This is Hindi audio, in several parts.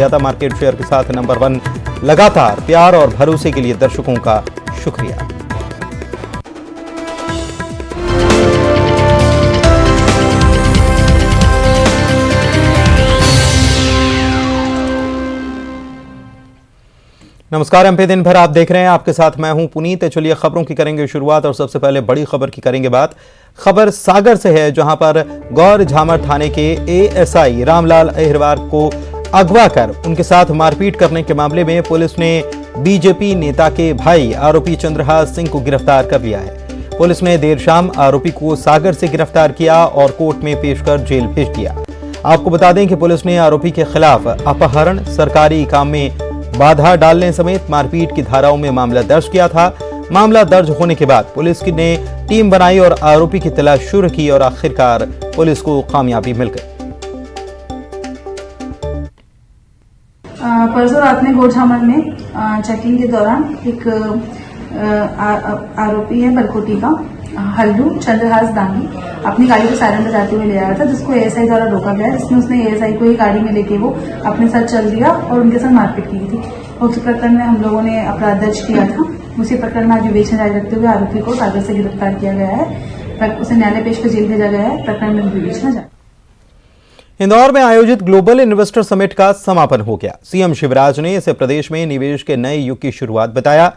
ज्यादा मार्केट शेयर के साथ नंबर 1 लगातार प्यार और भरोसे के लिए दर्शकों का शुक्रिया। नमस्कार, एमपी दिन भर आप देख रहे हैं। आपके साथ मैं हूं पुनीत। चलिए खबरों की करेंगे शुरुआत और सबसे पहले बड़ी खबर की करेंगे बात। खबर सागर से है, जहां पर गौर झामर थाने के एएसआई रामलाल अहिरवार को अगवा कर उनके साथ मारपीट करने के मामले में पुलिस ने बीजेपी नेता के भाई आरोपी चंद्रहास सिंह को गिरफ्तार कर लिया है। पुलिस ने देर शाम आरोपी को सागर से गिरफ्तार किया और कोर्ट में पेश कर जेल भेज दिया। आपको बता दें कि पुलिस ने आरोपी के खिलाफ अपहरण, सरकारी काम में बाधा डालने समेत मारपीट की धाराओं में मामला दर्ज किया था। मामला दर्ज होने के बाद पुलिस ने टीम बनाई और आरोपी की तलाश शुरू की और आखिरकार पुलिस को कामयाबी मिल गई। परसों रात में गोरझामर में चेकिंग के दौरान एक आरोपी है बलकोटी का हल्दू चंद्रहास दांगी अपनी गाड़ी को सायरन बजाते हुए ले आया था, जिसको एएसआई द्वारा रोका गया, जिसमें उसने एएसआई को ही गाड़ी में लेके वो अपने साथ चल दिया और उनके साथ मारपीट की थी। उस प्रकरण में हम लोगों ने अपराध दर्ज किया था। उसी प्रकरण में आज विवेचना जारी रखते हुए आरोपी को सागर से गिरफ्तार किया गया है। उसे न्यायालय पेश कर जेल भेजा गया है। प्रकरण में विवेचना जारी। इंदौर में आयोजित ग्लोबल इन्वेस्टर समिट का समापन हो गया। सीएम शिवराज ने इसे प्रदेश में निवेश के नए युग की शुरुआत बताया।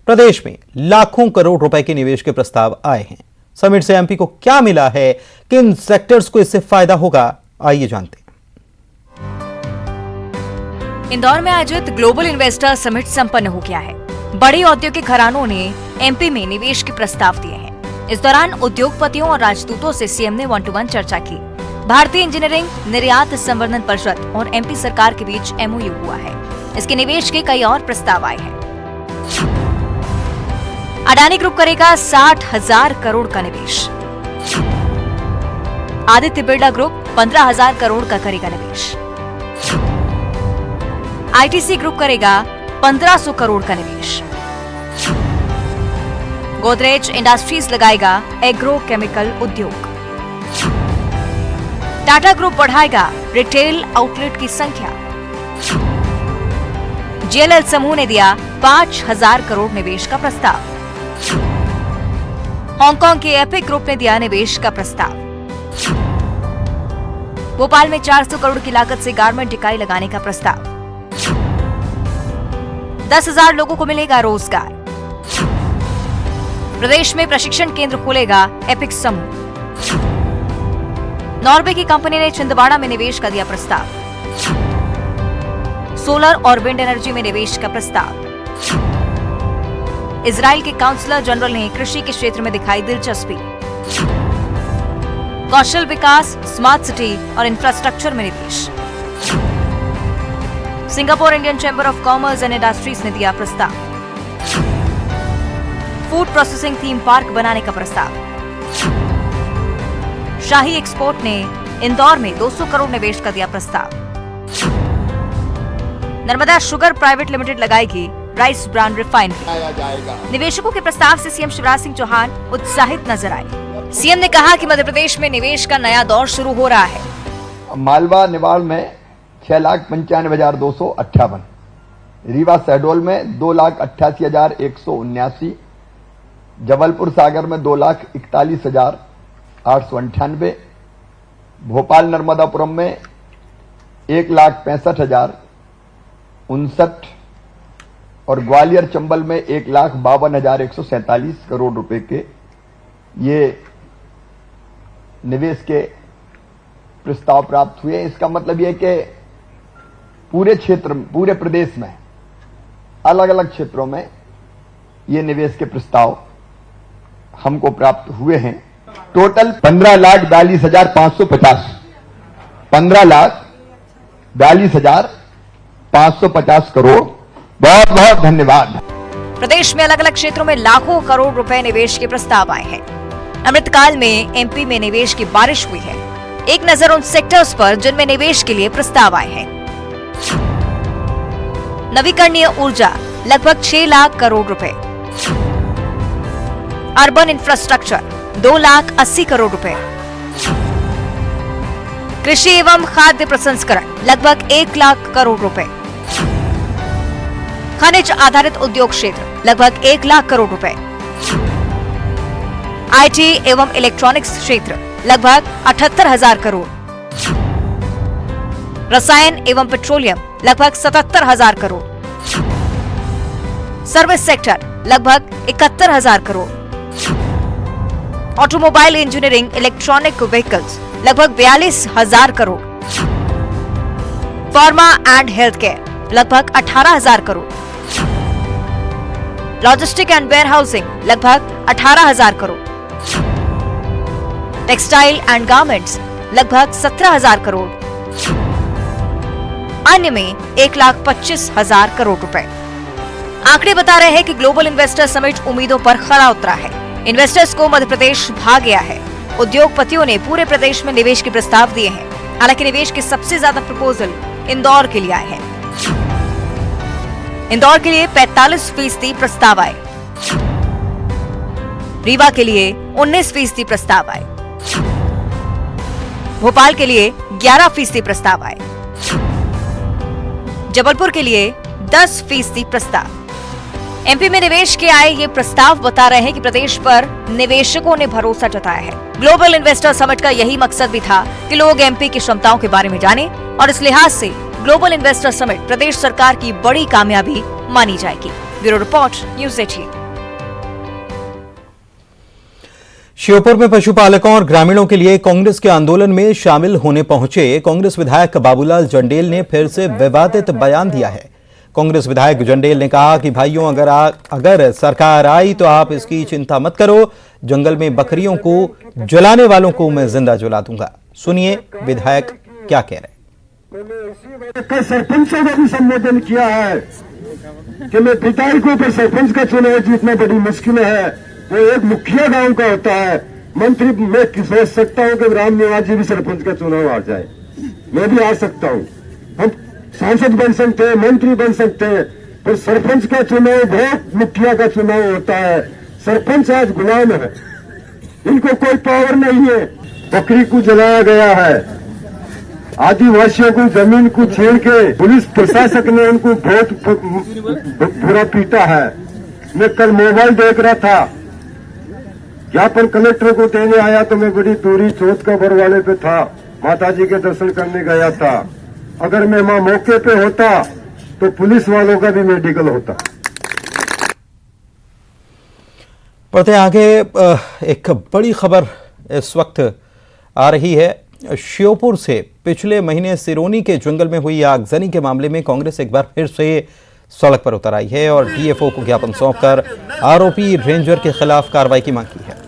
प्रदेश में लाखों करोड़ रुपए के निवेश के प्रस्ताव आए हैं। समिट से एमपी को क्या मिला है, किन सेक्टर्स को इससे फायदा होगा, आइए जानते हैं। इंदौर में आयोजित ग्लोबल इन्वेस्टर समिट संपन्न हो गया है। बड़े औद्योगिक घरानों ने एमपी में निवेश के प्रस्ताव दिए हैं। इस दौरान उद्योगपतियों और राजदूतों से सीएम ने 1-to-1 चर्चा की। भारतीय इंजीनियरिंग निर्यात संवर्धन परिषद और एमपी सरकार के बीच एमओयू हुआ है। इसके निवेश के कई और प्रस्ताव आए हैं। अडानी ग्रुप करेगा 60,000 करोड़ का निवेश। आदित्य बिरला ग्रुप 15,000 करोड़ का करेगा निवेश। आईटीसी ग्रुप करेगा 1,500 करोड़ का निवेश। गोदरेज इंडस्ट्रीज लगाएगा एग्रो केमिकल उद्योग। टाटा ग्रुप बढ़ाएगा रिटेल आउटलेट की संख्या। जेएलएल समूह ने दिया 5,000 करोड़ निवेश का प्रस्ताव। हांगकांग के एपिक ग्रुप ने दिया निवेश का प्रस्ताव। भोपाल में 400 करोड़ की लागत से गारमेंट इकाई लगाने का प्रस्ताव। 10,000 लोगों को मिलेगा रोजगार। प्रदेश में प्रशिक्षण केंद्र खोलेगा एपिक समूह। नॉर्वे की कंपनी ने छिंदवाड़ा में निवेश का दिया प्रस्ताव। सोलर और विंड एनर्जी में निवेश का प्रस्ताव। इजराइल के काउंसलर जनरल ने कृषि के क्षेत्र में दिखाई दिलचस्पी। कौशल विकास, स्मार्ट सिटी और इंफ्रास्ट्रक्चर में निवेश। Singapore Indian chamber of commerce and industries ने दिया प्रस्ताव। फूड प्रोसेसिंग थीम पार्क बनाने का प्रस्ताव। शाही एक्सपोर्ट ने इंदौर में 200 करोड़ निवेश का दिया प्रस्ताव। नर्मदा शुगर प्राइवेट लिमिटेड लगाएगी राइस ब्रांड रिफाइनरी। निवेशकों के प्रस्ताव से सीएम शिवराज सिंह चौहान उत्साहित नजर आए। सीएम ने कहा कि मध्य प्रदेश में निवेश का नया दौर शुरू हो रहा है। मालवा निवाड़ में 6,95,258, रीवा शहडोल में 2,88,179, जबलपुर सागर में 2,41,898, भोपाल नर्मदापुरम में 1,65,059 और ग्वालियर चंबल में 1,52,147 करोड़ रुपए के ये निवेश के प्रस्ताव प्राप्त हुए। इसका मतलब यह कि पूरे प्रदेश में अलग अलग क्षेत्रों में ये निवेश के प्रस्ताव हमको प्राप्त हुए हैं। टोटल 15,42,550 15,42,550 करोड़। बहुत बहुत धन्यवाद। प्रदेश में अलग अलग क्षेत्रों में लाखों करोड़ रुपए निवेश के प्रस्ताव आए हैं। अमृतकाल में एमपी में निवेश की बारिश हुई है। एक नजर उन सेक्टर्स पर जिनमें निवेश के लिए प्रस्ताव आए हैं। नवीकरणीय ऊर्जा लगभग 6 लाख करोड़ रुपए। अर्बन इंफ्रास्ट्रक्चर 2,80,00,000 करोड़ रुपए। कृषि एवं खाद्य प्रसंस्करण लगभग 1 लाख करोड़ रुपए। खनिज आधारित उद्योग क्षेत्र लगभग 1 लाख करोड़ रुपए। आईटी एवं इलेक्ट्रॉनिक्स क्षेत्र लगभग 78,000 करोड़। रसायन एवं पेट्रोलियम लगभग 77,000 करोड़। सर्विस सेक्टर लगभग 71,000 crore. Automobile engineering electronic vehicles लगभग 42,000 crore. Pharma and health care लगभग 18,000 crore. Logistic and warehousing लगभग 18,000 करोड़। टेक्सटाइल एंड गारमेंट्स लगभग 17,000 करोड़। अन्य में 1,25,000 करोड़ रुपए। आंकड़े बता रहे हैं कि ग्लोबल इन्वेस्टर समिट उम्मीदों पर खरा उतरा है। इन्वेस्टर्स को मध्य प्रदेश भा गया है। उद्योगपतियों ने पूरे प्रदेश में निवेश के प्रस्ताव दिए हैं। हालांकि निवेश के सबसे ज्यादा प्रपोजल इंदौर के लिए आए हैं। इंदौर के लिए 45% प्रस्ताव आए। रीवा के लिए 19% प्रस्ताव आए। भोपाल के लिए 11% प्रस्ताव आए। जबलपुर के लिए 10% प्रस्ताव। एमपी में निवेश के आए ये प्रस्ताव बता रहे हैं कि प्रदेश पर निवेशकों ने भरोसा जताया है। ग्लोबल इन्वेस्टर समिट का यही मकसद भी था कि लोग एमपी की क्षमताओं के बारे में जानें और इस लिहाज से ग्लोबल इन्वेस्टर समिट प्रदेश सरकार की बड़ी कामयाबी मानी जाएगी। Bureau report, news 18। श्योपुर में पशुपालकों और ग्रामीणों के लिए कांग्रेस के आंदोलन में शामिल होने पहुंचे कांग्रेस विधायक बाबूलाल जंडेल ने फिर से विवादित बयान दिया है। कांग्रेस विधायक जंडेल ने कहा कि भाइयों, अगर सरकार आई तो आप इसकी चिंता मत करो, जंगल में बकरियों को जलाने वालों को मैं जिंदा जला दूंगा। सुनिए विधायक क्या कह रहे हैं। सरपंचों को भी संबोधन किया है कि मैं विधायकों पर सरपंच का चुनाव जीतना बड़ी मुश्किल है। वो एक मुखिया गांव का होता है। मंत्री मैं सोच सकता हूं कि राम निवास जी भी सरपंच का चुनाव आ जाए, मैं भी आ सकता हूं। हम सांसद बन सकते हैं, मंत्री बन सकते हैं, पर सरपंच का चुनाव बहुत मुखिया का चुनाव होता है। सरपंच आज गुलाम है, इनको कोई पावर नहीं है। बकरी को जलाया गया है, आदिवासियों को जमीन को छेड़ के पुलिस प्रशासक ने उनको बहुत बुरा पीटा है। मैं कल मोबाइल देख रहा था, ज्ञापन कलेक्टर को देने आया तो मैं बड़ी दूरी चौथ का बरवाले पे था, माता जी के दर्शन करने गया था। अगर मैं वहां मौके पे होता तो पुलिस वालों का भी मेडिकल होता। बढ़ते आगे, एक बड़ी खबर इस वक्त आ रही है। श्योपुर से पिछले महीने सिरोनी के जंगल में हुई आगजनी के मामले में कांग्रेस एक बार फिर से सड़क पर उतर आई है और डीएफओ को ज्ञापन सौंपकर आरोपी रेंजर के खिलाफ कार्रवाई की मांग की है।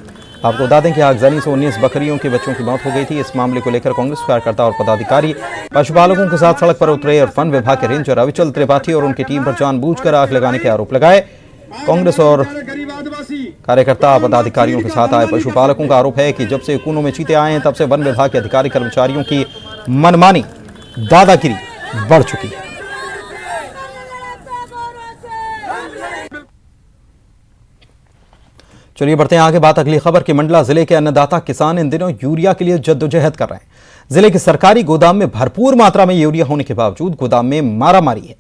आपको बता दें कि आगजनी से 19 बकरियों के बच्चों की मौत हो गई थी। इस मामले को लेकर कांग्रेस कार्यकर्ता और पदाधिकारी पशुपालकों के साथ सड़क पर उतरे और वन विभाग के रेंजर अविचल त्रिपाठी और उनकी टीम पर जानबूझकर आग लगाने के आरोप लगाए। कांग्रेस और कार्यकर्ता पदाधिकारियों के साथ आए पशुपालकों का आरोप है कि जब से कूनों में चीते आए हैं तब से वन विभाग के अधिकारी कर्मचारियों की मनमानी, दादागिरी बढ़ चुकी है। चलिए बढ़ते हैं आगे। बात अगली खबर की। मंडला जिले के अन्नदाता किसान इन दिनों यूरिया के लिए जद्दोजहद कर रहे हैं। जिले के सरकारी गोदाम में भरपूर मात्रा में यूरिया होने के बावजूद गोदाम में मारामारी है।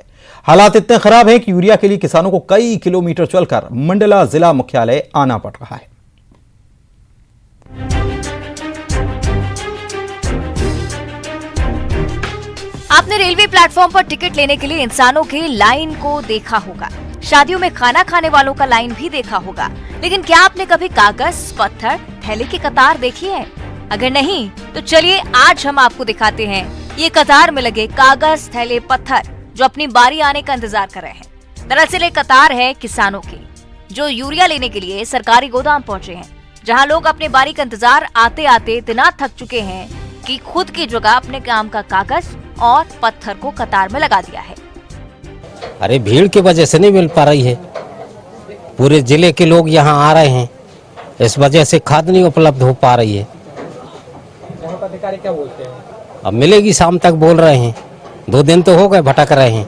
हालात इतने खराब हैं कि यूरिया के लिए किसानों को कई किलोमीटर चलकर मंडला जिला मुख्यालय आना पड़ रहा है। आपने रेलवे प्लेटफॉर्म पर टिकट लेने के लिए इंसानों की लाइन को देखा होगा, शादियों में खाना खाने वालों का लाइन भी देखा होगा, लेकिन क्या आपने कभी कागज, पत्थर, थैले की कतार देखी है? अगर नहीं तो चलिए आज हम आपको दिखाते हैं ये कतार में लगे कागज, थैले, पत्थर जो अपनी बारी आने का इंतजार कर रहे हैं। दरअसल ये कतार है किसानों की जो यूरिया लेने के लिए सरकारी गोदाम पहुंचे हैं, जहां लोग अपने बारी का इंतजार आते आते इतना थक चुके हैं कि खुद की जगह अपने काम का कागज और पत्थर को कतार में लगा दिया है। अरे भीड़ की वजह से नहीं मिल पा रही है। पूरे जिले के लोग यहाँ आ रहे हैं, इस वजह से खाद नहीं उपलब्ध हो पा रही है। अधिकारी क्या बोलते हैं? अब मिलेगी शाम तक बोल रहे हैं। 2 दिन तो हो गए भटक रहे हैं,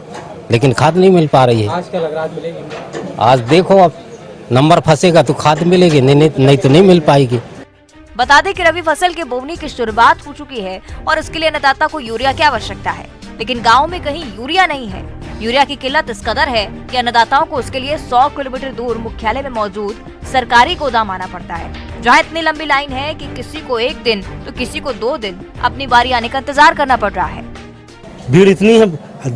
लेकिन खाद नहीं मिल पा रही है। आज क्या लग रहा है मिलेगी? आज देखो अब नंबर फंसेगा तो खाद मिलेगी, नहीं तो नहीं मिल पाएगी। बता दें कि रबी फसल के बोवनी की शुरुआत हो चुकी है और इसके लिए अन्नदाता को यूरिया की आवश्यकता है, लेकिन गाँव में कहीं यूरिया नहीं है। यूरिया की किल्लत इस कदर है कि अन्नदाताओं को उसके लिए 100 किलोमीटर दूर मुख्यालय में मौजूद सरकारी गोदाम आना पड़ता है, जहाँ इतनी लंबी लाइन है कि किसी को 1 दिन तो किसी को 2 दिन अपनी बारी आने का इंतजार करना पड़ रहा है। भीड़ इतनी है,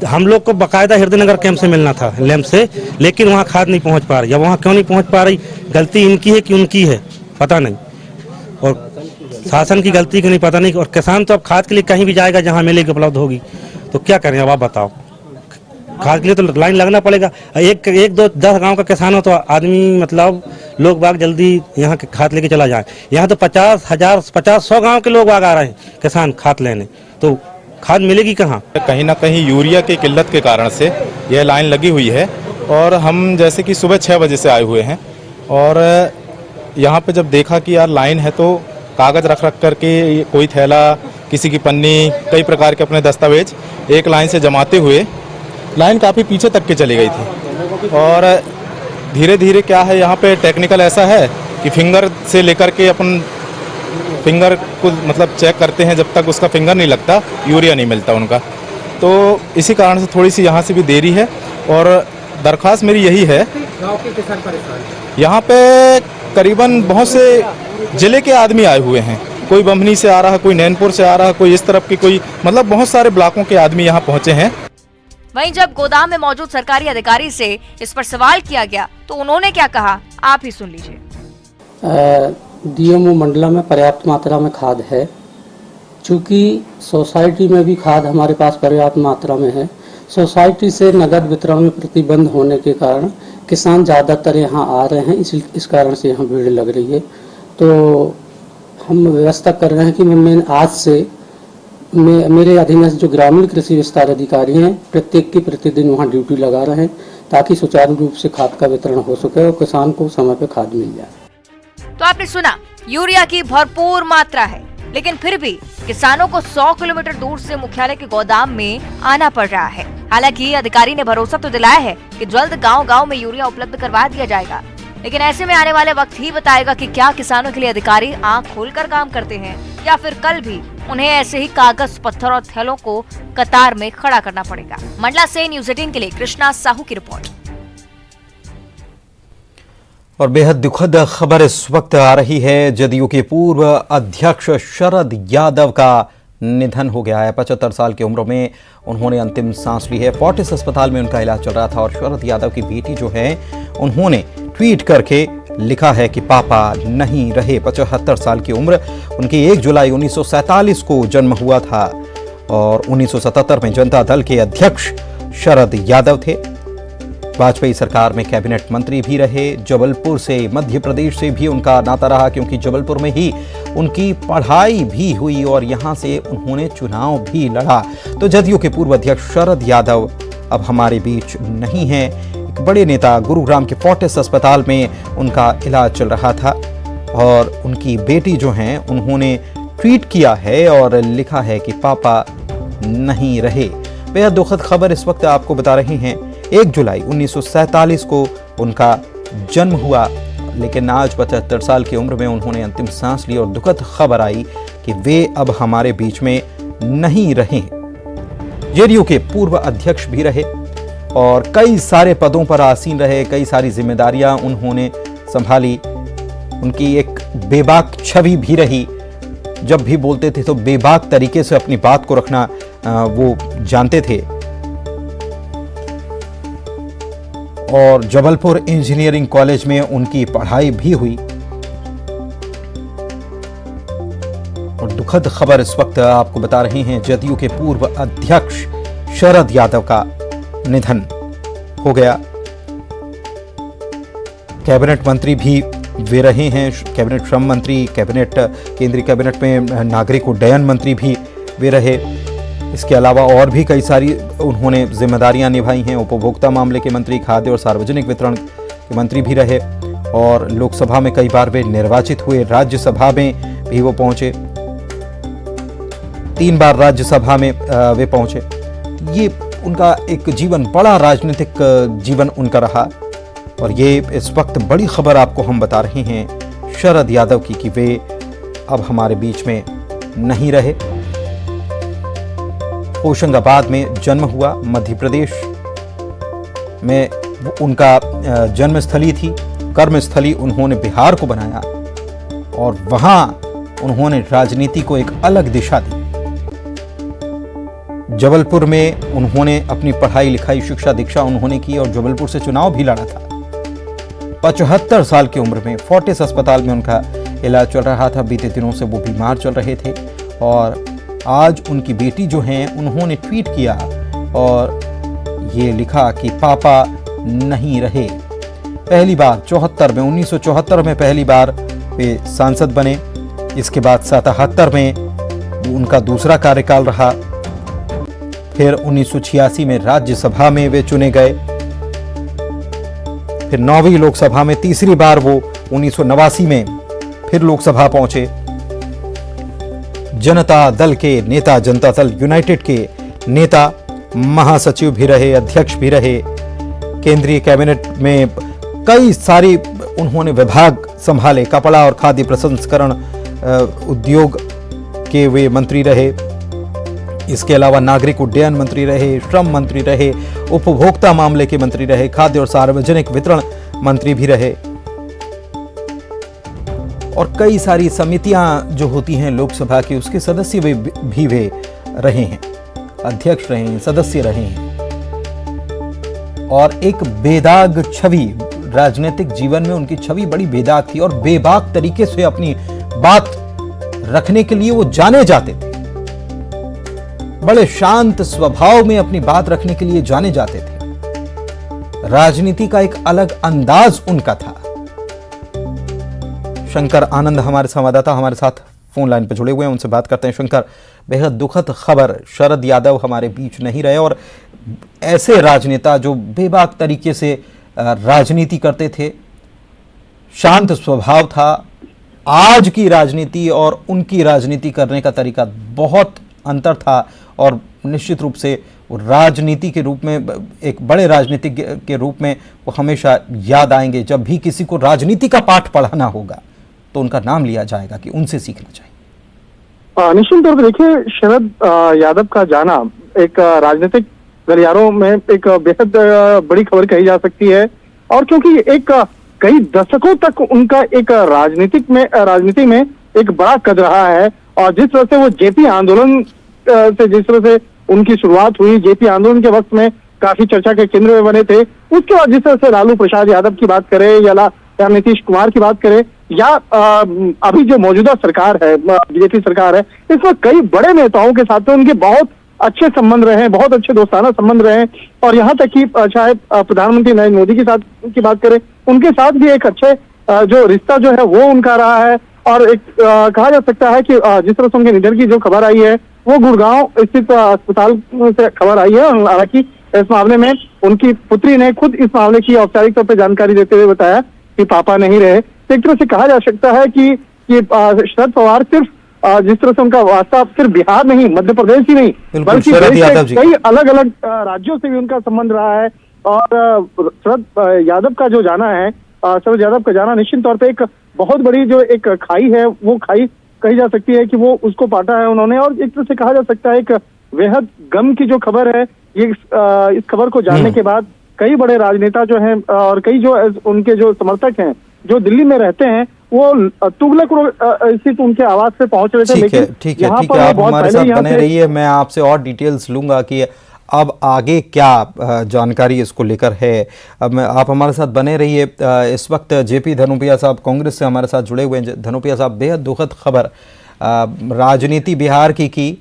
हम लोग को बकायदा हृदयनगर कैंप से मिलना था लैंप से, लेकिन वहाँ खाद नहीं पहुँच पा रही। अब वहाँ क्यों नहीं पहुँच पा रही, गलती इनकी है कि उनकी है पता नहीं, और शासन की गलती की नहीं पता नहीं। और किसान तो अब खाद के लिए कहीं भी जाएगा जहाँ मिलेगी उपलब्ध होगी, तो क्या करें अब आप बताओ। खाद के लिए तो लाइन लगना पड़ेगा। एक 2-10 गांव का किसान हो तो आदमी मतलब लोग बाग जल्दी यहाँ के खाद लेके चला जाए। यहाँ तो 50,000-100 गांव के लोग बाग आ रहे हैं किसान खाद लेने, तो खाद मिलेगी कहाँ। कहीं ना कहीं यूरिया की किल्लत के कारण से यह लाइन लगी हुई है, और हम जैसे कि सुबह 6 बजे से आए हुए हैं, और यहाँ पे जब देखा कि यार लाइन है तो कागज रख करके कोई थैला, किसी की पन्नी, कई प्रकार के अपने दस्तावेज एक लाइन से जमाते हुए लाइन काफ़ी पीछे तक के चली गई थी। और धीरे धीरे क्या है, यहाँ पे टेक्निकल ऐसा है कि फिंगर से लेकर के अपन फिंगर को मतलब चेक करते हैं, जब तक उसका फिंगर नहीं लगता यूरिया नहीं मिलता उनका। तो इसी कारण से थोड़ी सी यहाँ से भी देरी है, और दरख्वास्त मेरी यही है। यहाँ पे करीबन बहुत से जिले के आदमी आए हुए हैं, कोई बम्हनी से आ रहा है, कोई नैनपुर से आ रहा है, कोई इस तरफ की, कोई मतलब बहुत सारे ब्लॉकों के आदमी यहाँ पहुँचे हैं। वहीं जब गोदाम में मौजूद सरकारी अधिकारी से इस पर सवाल किया गया तो उन्होंने क्या कहा, आप ही सुन लीजिए। डीएमओ मंडला में पर्याप्त मात्रा में खाद है, चूँकि सोसाइटी में भी खाद हमारे पास पर्याप्त मात्रा में है। सोसाइटी से नगद वितरण में प्रतिबंध होने के कारण किसान ज़्यादातर यहाँ आ रहे हैं, इस कारण से यहाँ भीड़ लग रही है। तो हम व्यवस्था कर रहे हैं कि मैं आज से मेरे अधीनस्थ जो ग्रामीण कृषि विस्तार अधिकारी हैं, प्रत्येक की प्रतिदिन वहाँ ड्यूटी लगा रहे हैं, ताकि सुचारू रूप से खाद का वितरण हो सके और किसान को समय पर खाद मिल जाए। तो आपने सुना, यूरिया की भरपूर मात्रा है, लेकिन फिर भी किसानों को 100 किलोमीटर दूर से मुख्यालय के गोदाम में आना पड़ रहा है। हालांकि अधिकारी ने भरोसा तो दिलाया है कि जल्द गांव-गांव में यूरिया उपलब्ध करवा दिया जाएगा, लेकिन ऐसे में आने वाले वक्त ही बताएगा कि क्या किसानों के लिए अधिकारी आंख खोलकर काम करते हैं, या फिर कल भी उन्हें ऐसे ही कागज, पत्थर और थैलों को कतार में खड़ा करना पड़ेगा। मंडला से न्यूज़ 18 के लिए कृष्णा साहू की रिपोर्ट। और बेहद दुखद खबर इस वक्त आ रही है, जदयू के पूर्व अध्यक्ष शरद यादव का निधन हो गया है। 75 साल की उम्र में उन्होंने अंतिम सांस ली है। फोर्टिस अस्पताल में उनका इलाज चल रहा था, और शरद यादव की बेटी जो है उन्होंने ट्वीट करके लिखा है कि पापा नहीं रहे। 75 साल की उम्र, उनकी 1 जुलाई 1947 को जन्म हुआ था, और 1977 में जनता दल के अध्यक्ष शरद यादव थे। वाजपेयी सरकार में कैबिनेट मंत्री भी रहे। जबलपुर से, मध्य प्रदेश से भी उनका नाता रहा, क्योंकि जबलपुर में ही उनकी पढ़ाई भी हुई और यहां से उन्होंने चुनाव भी लड़ा। तो जदयू के पूर्व अध्यक्ष शरद यादव अब हमारे बीच नहीं हैं। एक बड़े नेता, गुरुग्राम के फोर्टिस अस्पताल में उनका इलाज चल रहा था, और उनकी बेटी जो हैं उन्होंने ट्वीट किया है और लिखा है कि पापा नहीं रहे। बेहद दुखद खबर इस वक्त आपको बता रहे हैं। 1 जुलाई 1947 को उनका जन्म हुआ, लेकिन आज 75 साल की उम्र में उन्होंने अंतिम सांस ली, और दुखद खबर आई कि वे अब हमारे बीच में नहीं रहे। जेडीयू के पूर्व अध्यक्ष भी रहे और कई सारे पदों पर आसीन रहे, कई सारी जिम्मेदारियां उन्होंने संभाली। उनकी एक बेबाक छवि भी रही, जब भी बोलते थे तो बेबाक तरीके से अपनी बात को रखना वो जानते थे। और जबलपुर इंजीनियरिंग कॉलेज में उनकी पढ़ाई भी हुई। और दुखद खबर इस वक्त आपको बता रहे हैं, जदयू के पूर्व अध्यक्ष शरद यादव का निधन हो गया। कैबिनेट मंत्री भी वे रहे हैं, कैबिनेट श्रम मंत्री, कैबिनेट, केंद्रीय कैबिनेट में नागरिक उड्डयन मंत्री भी वे रहे। इसके अलावा और भी कई सारी उन्होंने जिम्मेदारियां निभाई हैं। उपभोक्ता मामले के मंत्री, खाद्य और सार्वजनिक वितरण के मंत्री भी रहे, और लोकसभा में कई बार वे निर्वाचित हुए। राज्यसभा में भी वो पहुंचे, 3 बार राज्यसभा में वे पहुंचे। ये उनका एक जीवन, बड़ा राजनीतिक जीवन उनका रहा। और ये इस वक्त बड़ी खबर आपको हम बता रहे हैं शरद यादव की, कि वे अब हमारे बीच में नहीं रहे। होशंगाबाद में जन्म हुआ, मध्य प्रदेश में उनका जन्मस्थली थी, कर्मस्थली उन्होंने बिहार को बनाया और वहां उन्होंने राजनीति को एक अलग दिशा दी। जबलपुर में उन्होंने अपनी पढ़ाई लिखाई शिक्षा दीक्षा उन्होंने की और जबलपुर से चुनाव भी लड़ा था। 75 साल की उम्र में फोर्टिस अस्पताल में उनका इलाज चल रहा था। बीते दिनों से वो बीमार चल रहे थे और आज उनकी बेटी जो हैं उन्होंने ट्वीट किया और ये लिखा कि पापा नहीं रहे। पहली बार 1974 में पहली बार वे सांसद बने। इसके बाद 77 में उनका दूसरा कार्यकाल रहा। फिर 1986 में राज्यसभा में वे चुने गए। फिर 9वीं लोकसभा में तीसरी बार वो 1989 में फिर लोकसभा पहुंचे। जनता दल के नेता, जनता दल यूनाइटेड के नेता, महासचिव भी रहे, अध्यक्ष भी रहे। केंद्रीय कैबिनेट में कई सारी उन्होंने विभाग संभाले। कपड़ा और खाद्य प्रसंस्करण उद्योग के वे मंत्री रहे। इसके अलावा नागरिक उड्डयन मंत्री रहे, श्रम मंत्री रहे, उपभोक्ता मामले के मंत्री रहे, खाद्य और सार्वजनिक वितरण मंत्री भी रहे और कई सारी समितियां जो होती हैं लोकसभा की उसके सदस्य भी वे रहे हैं, अध्यक्ष रहे हैं, सदस्य रहे हैं। और एक बेदाग छवि, राजनीतिक जीवन में उनकी छवि बड़ी बेदाग थी और बेबाक तरीके से अपनी बात रखने के लिए वो जाने जाते थे। बड़े शांत स्वभाव में अपनी बात रखने के लिए जाने जाते थे। राजनीति का एक अलग अंदाज उनका था। शंकर आनंद हमारे संवाददाता हमारे साथ फोन लाइन पर जुड़े हुए हैं, उनसे बात करते हैं। शंकर, बेहद दुखद खबर, शरद यादव हमारे बीच नहीं रहे और ऐसे राजनेता जो बेबाक तरीके से राजनीति करते थे, शांत स्वभाव था। आज की राजनीति और उनकी राजनीति करने का तरीका बहुत अंतर था और निश्चित रूप से राजनीति के रूप में, एक बड़े राजनीतिक के रूप में वो हमेशा याद आएंगे। जब भी किसी को राजनीति का पाठ पढ़ाना होगा तो उनका नाम लिया जाएगा कि उनसे सीखना चाहिए। निश्चित तौर पर देखिए, शरद यादव का जाना एक राजनीतिक गलियारों में एक बेहद बड़ी खबर कही जा सकती है और क्योंकि एक कई दशकों तक उनका एक राजनीति में एक बड़ा कद रहा है और जिस तरह से वो जेपी आंदोलन से जिस तरह से उनकी शुरुआत हुई, जेपी आंदोलन के वक्त में काफी चर्चा के केंद्र में बने थे। उसके बाद जिस तरह से लालू प्रसाद यादव की बात करें या नीतीश कुमार की बात करें या अभी जो मौजूदा सरकार है, बीजेपी सरकार है, इसमें कई बड़े नेताओं के साथ उनके बहुत अच्छे संबंध रहे हैं, बहुत अच्छे दोस्ताना संबंध रहे हैं और यहाँ तक कि चाहे प्रधानमंत्री नरेंद्र मोदी के साथ की बात करें, उनके साथ भी एक अच्छे जो रिश्ता जो है वो उनका रहा है। और एक कहा जा सकता है कि जिस तरह से उनके निधन की जो खबर आई है वो गुड़गांव स्थित अस्पताल से खबर आई है। हालांकि इस मामले में उनकी पुत्री ने खुद इस मामले की औपचारिक तौर पर जानकारी देते हुए बताया कि पापा नहीं रहे। एक तरह से कहा जा सकता है कि शरद पवार सिर्फ जिस तरह से उनका वास्ता सिर्फ बिहार नहीं, मध्य प्रदेश ही नहीं बल्कि कई अलग अलग राज्यों से भी उनका संबंध रहा है। और शरद यादव का जो जाना है, शरद यादव का जाना निश्चित तौर पे एक बहुत बड़ी जो एक खाई है, वो खाई कही जा सकती है कि वो उसको पाटा है उन्होंने। और एक तरह से कहा जा सकता है एक बेहद गम की जो खबर है, ये इस खबर को जानने के बाद कई बड़े राजनेता जो हैं और कई जो उनके जो समर्थक हैं जो दिल्ली में रहते हैं वो तुगलक स्थित उनके आवास पे पहुंच रहे थे। लेकिन ठीक है, आप हमारे साथ बने रहिए। मैं आपसे और डिटेल्स लूंगा कि अब आगे क्या जानकारी इसको लेकर है। अब आप हमारे साथ बने रहिए। इस वक्त जेपी धनोपिया साहब कांग्रेस से हमारे साथ जुड़े हुए हैं। धनोपिया साहब, बेहद दुखद खबर, राजनीति बिहार की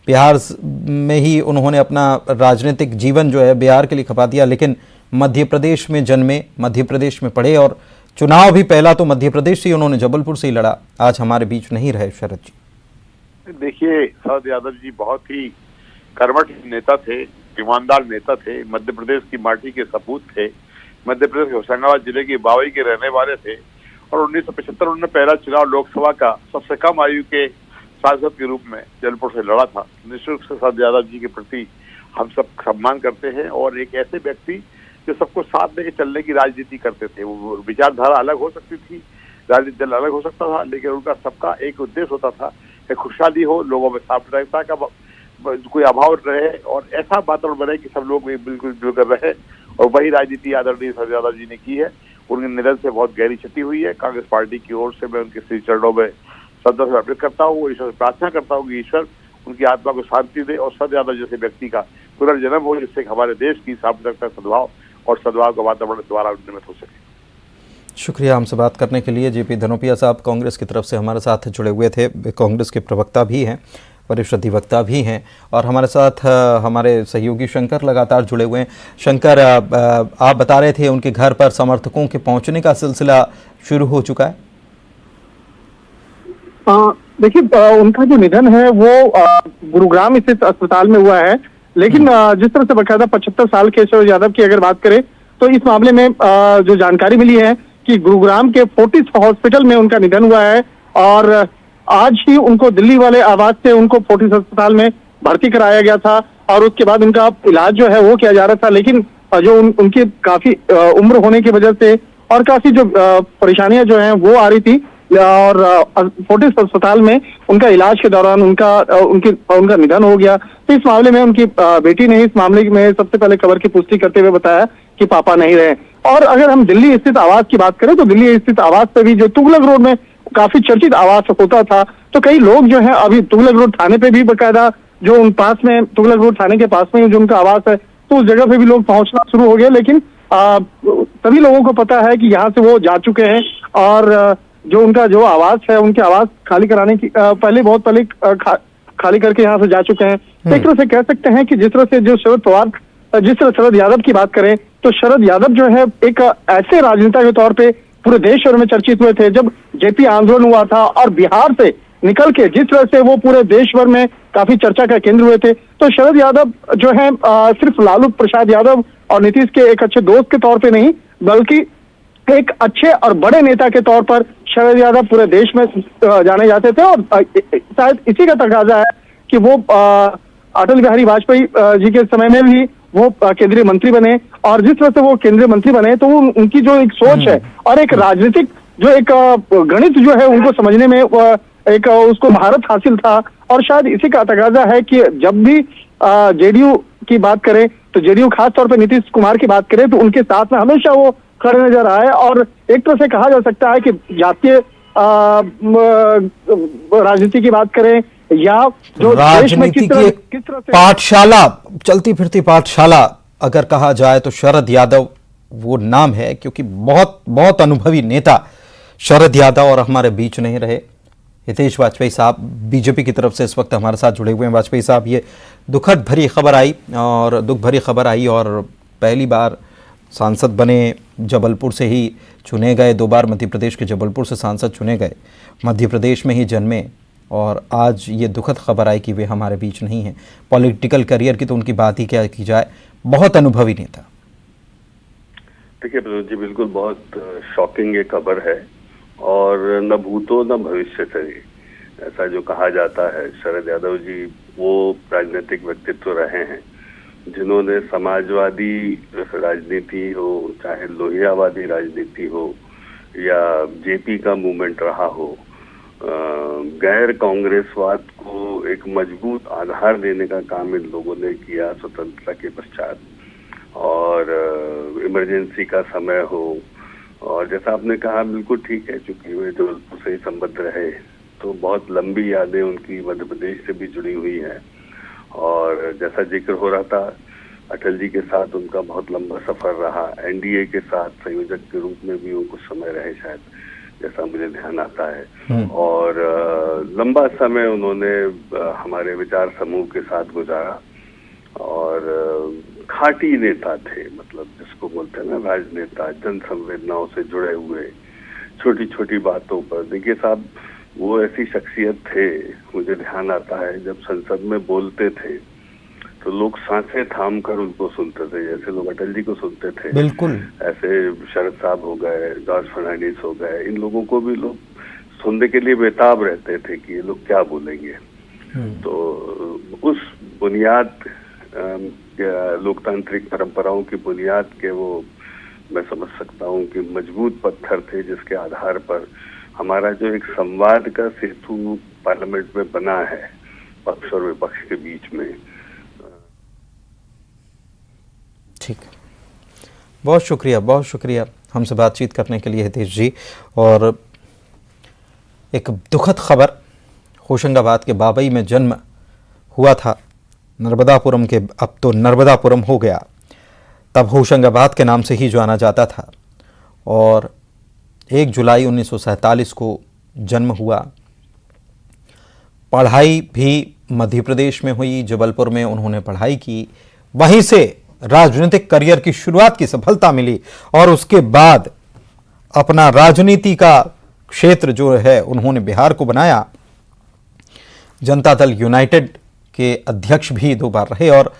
बिहार में ही उन्होंने अपना राजनीतिक जीवन जो है बिहार के लिए खपा दिया, लेकिन मध्य प्रदेश में जन्मे, मध्य प्रदेश में पढ़े और चुनाव भी पहला तो मध्य प्रदेश से उन्होंने जबलपुर से ही लड़ा। आज हमारे बीच नहीं रहे शरद जी। देखिए, शरद यादव जी बहुत ही कर्मठ नेता थे, ईमानदार नेता थे, मध्य प्रदेश की माटी के सपूत थे, मध्य प्रदेश के होशंगाबाद जिले के बावई के रहने वाले थे और 1975 उन्होंने पहला चुनाव लोकसभा का सबसे कम आयु के सांसद के रूप में जबलपुर से लड़ा था। निश्चित रूप से शरद यादव जी के प्रति हम सब सम्मान करते हैं और एक ऐसे व्यक्ति जो सबको साथ लेके चलने की राजनीति करते थे। वो विचारधारा अलग हो सकती थी राजनीतिक दल अलग हो सकता था, लेकिन उनका सबका एक उद्देश्य होता था कि खुशहाली हो, लोगों में साम्प्रदायिकता का कोई अभाव रहे और ऐसा वातावरण बने कि सब लोग बिल्कुल जुड़कर रहे। और वही राजनीति आदरणीय शरद यादव जी ने की है। उनके निधन से बहुत गहरी क्षति हुई है। कांग्रेस पार्टी की ओर से मैं उनके श्री चरणों में श्रद्धा अर्पित करता हूँ। ईश्वर से प्रार्थना करता हूँ कि ईश्वर उनकी आत्मा को शांति दे और शरद यादव जैसे व्यक्ति का पुनर्जन्म हो, जिससे हमारे देश की साम्प्रदायिकता, सद्भाव और सद्भाव का वातावरण दोबारा निर्मित हो सके। शुक्रिया हमसे बात करने के लिए। जेपी धनोपिया साहब कांग्रेस की तरफ से हमारे साथ जुड़े हुए थे। कांग्रेस के प्रवक्ता भी हैं, वरिष्ठ अधिवक्ता भी हैं और हमारे साथ हमारे सहयोगी शंकर लगातार जुड़े हुए हैं। शंकर, आप बता रहे थे उनके घर पर समर्थकों के पहुंचने का सिलसिला शुरू हो चुका है। देखिए, उनका जो निधन है वो गुरुग्राम स्थित अस्पताल में हुआ है, लेकिन जिस तरह से बकायदा 75 साल के शरद यादव की अगर बात करें तो इस मामले में जो जानकारी मिली है कि गुरुग्राम के फोर्टिस हॉस्पिटल में उनका निधन हुआ है और आज ही उनको दिल्ली वाले आवाज से उनको फोर्टिस अस्पताल में भर्ती कराया गया था और उसके बाद उनका इलाज जो है वो किया जा रहा था। लेकिन जो उनकी काफी उम्र होने की वजह से और काफी जो परेशानियां जो हैं वो आ रही थी और फोर्टिस अस्पताल में उनका इलाज के दौरान उनका निधन हो गया। तो इस मामले में उनकी बेटी ने इस मामले में सबसे पहले खबर की पुष्टि करते हुए बताया कि पापा नहीं रहे। और अगर हम दिल्ली स्थित आवास की बात करें तो दिल्ली स्थित आवास पे भी जो तुगलक रोड में काफी चर्चित आवास होता था, तो कई लोग जो है अभी तुगलक रोड थाने पे भी बकायदा जो उन पास में तुगलक रोड थाने के पास में जो उनका आवास है तो उस जगह पे भी लोग पहुंचना शुरू हो गए। लेकिन सभी लोगों को पता है कि यहाँ से वो जा चुके हैं और जो उनका जो आवास है उनके आवास खाली कराने की बहुत पहले खाली करके यहाँ से जा चुके हैं। एक तरह से कह सकते हैं कि जिस तरह से जो शरद यादव की बात करें तो शरद यादव जो है एक ऐसे राजनेता के तौर पे पूरे देश भर में चर्चित हुए थे। जब जेपी आंदोलन हुआ था और बिहार से निकल के जिस तरह से वो पूरे देश भर में काफी चर्चा का केंद्र हुए थे, तो शरद यादव जो है सिर्फ लालू प्रसाद यादव और नीतीश के एक अच्छे दोस्त के तौर पे नहीं बल्कि एक अच्छे और बड़े नेता के तौर पर शरद यादव पूरे देश में जाने जाते थे। और शायद इसी का तकाजा है कि वो अटल बिहारी वाजपेयी जी के समय में भी वो केंद्रीय मंत्री बने और जिस तरह से वो केंद्रीय मंत्री बने तो उनकी जो एक सोच है और एक राजनीतिक जो एक गणित जो है उनको समझने में एक उसको महारत हासिल था। और शायद इसी का तकाजा है कि जब भी जेडीयू की बात करें तो जेडीयू खासतौर पर नीतीश कुमार की बात करें तो उनके साथ में हमेशा वो खड़े नजर आए। और एक तरह से कहा जा सकता है कि जातीय राजनीति की बात करें या जो राजनीति की एक पाठशाला, चलती फिरती पाठशाला अगर कहा जाए तो शरद यादव वो नाम है, क्योंकि बहुत बहुत अनुभवी नेता शरद यादव और हमारे बीच नहीं रहे। हितेश वाजपेयी साहब बीजेपी की तरफ से इस वक्त हमारे साथ जुड़े हुए हैं। वाजपेयी साहब, ये दुखद भरी खबर आई और दुख भरी खबर आई और पहली बार सांसद बने, जबलपुर से ही चुने गए, 2 बार मध्य प्रदेश के जबलपुर से सांसद चुने गए, मध्य प्रदेश में ही जन्मे और आज ये दुखद खबर आई कि वे हमारे बीच नहीं हैं। पॉलिटिकल करियर की तो उनकी बात ही क्या की जाए, बहुत अनुभवी नेता। देखिए प्रदोष जी, बिल्कुल बहुत शॉकिंग ये खबर है और न भूतो न भविष्य से ऐसा जो कहा जाता है। शरद यादव जी वो राजनीतिक व्यक्तित्व रहे हैं जिन्होंने समाजवादी राजनीति हो, चाहे लोहियावादी राजनीति हो या जेपी का मूवमेंट रहा हो, गैर कांग्रेसवाद को एक मजबूत आधार देने का काम इन लोगों ने किया स्वतंत्रता के पश्चात। और इमरजेंसी का समय हो और जैसा आपने कहा बिल्कुल ठीक है, चूंकि वे जबलपुर से ही संबद्ध रहे तो बहुत लंबी यादें उनकी मध्य प्रदेश से भी जुड़ी हुई हैं। और जैसा जिक्र हो रहा था, अटल जी के साथ उनका बहुत लंबा सफर रहा, एनडीए के साथ संयोजक के रूप में भी वो कुछ समय रहे शायद, जैसा मुझे ध्यान आता है। और लंबा समय उन्होंने हमारे विचार समूह के साथ गुजारा और खाटी नेता थे, मतलब जिसको बोलते हैं ना राजनेता, जन संवेदनाओं से जुड़े हुए, छोटी छोटी बातों पर। देखिए साहब, वो ऐसी शख्सियत थे, मुझे ध्यान आता है जब संसद में बोलते थे तो लोग सांसें थाम कर उनको सुनते थे, जैसे लोग अटल जी को सुनते थे। बिल्कुल ऐसे शरद साहब हो गए, जॉर्ज फर्नांडिस हो गए, इन लोगों को भी लोग सुनने के लिए बेताब रहते थे कि ये लोग क्या बोलेंगे। तो उस बुनियाद लोकतांत्रिक परंपराओं की बुनियाद के वो मैं समझ सकता हूं कि मजबूत पत्थर थे जिसके आधार पर हमारा जो एक संवाद का सेतु पार्लियामेंट में बना है पक्ष और विपक्ष के बीच में। ठीक है, बहुत शुक्रिया हमसे बातचीत करने के लिए हितेश जी। और एक दुखद खबर, होशंगाबाद के बाबई में जन्म हुआ था नर्मदापुरम के, अब तो नर्मदापुरम हो गया, तब होशंगाबाद के नाम से ही जाना जाता था। और 1 जुलाई 1947 को जन्म हुआ। पढ़ाई भी मध्य प्रदेश में हुई, जबलपुर में उन्होंने पढ़ाई की, वहीं से राजनीतिक करियर की शुरुआत की सफलता मिली और उसके बाद अपना राजनीति का क्षेत्र जो है उन्होंने बिहार को बनाया। जनता दल यूनाइटेड के अध्यक्ष भी 2 बार रहे और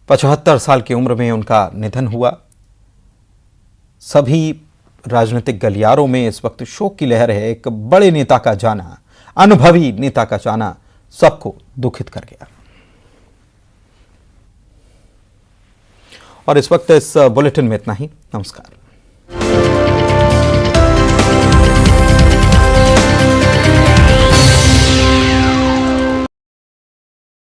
75 साल की उम्र में उनका निधन हुआ। सभी राजनीतिक गलियारों में इस वक्त शोक की लहर है। एक बड़े नेता का जाना, अनुभवी नेता का जाना सबको दुखित कर गया। और इस वक्त इस बुलेटिन में इतना ही। नमस्कार।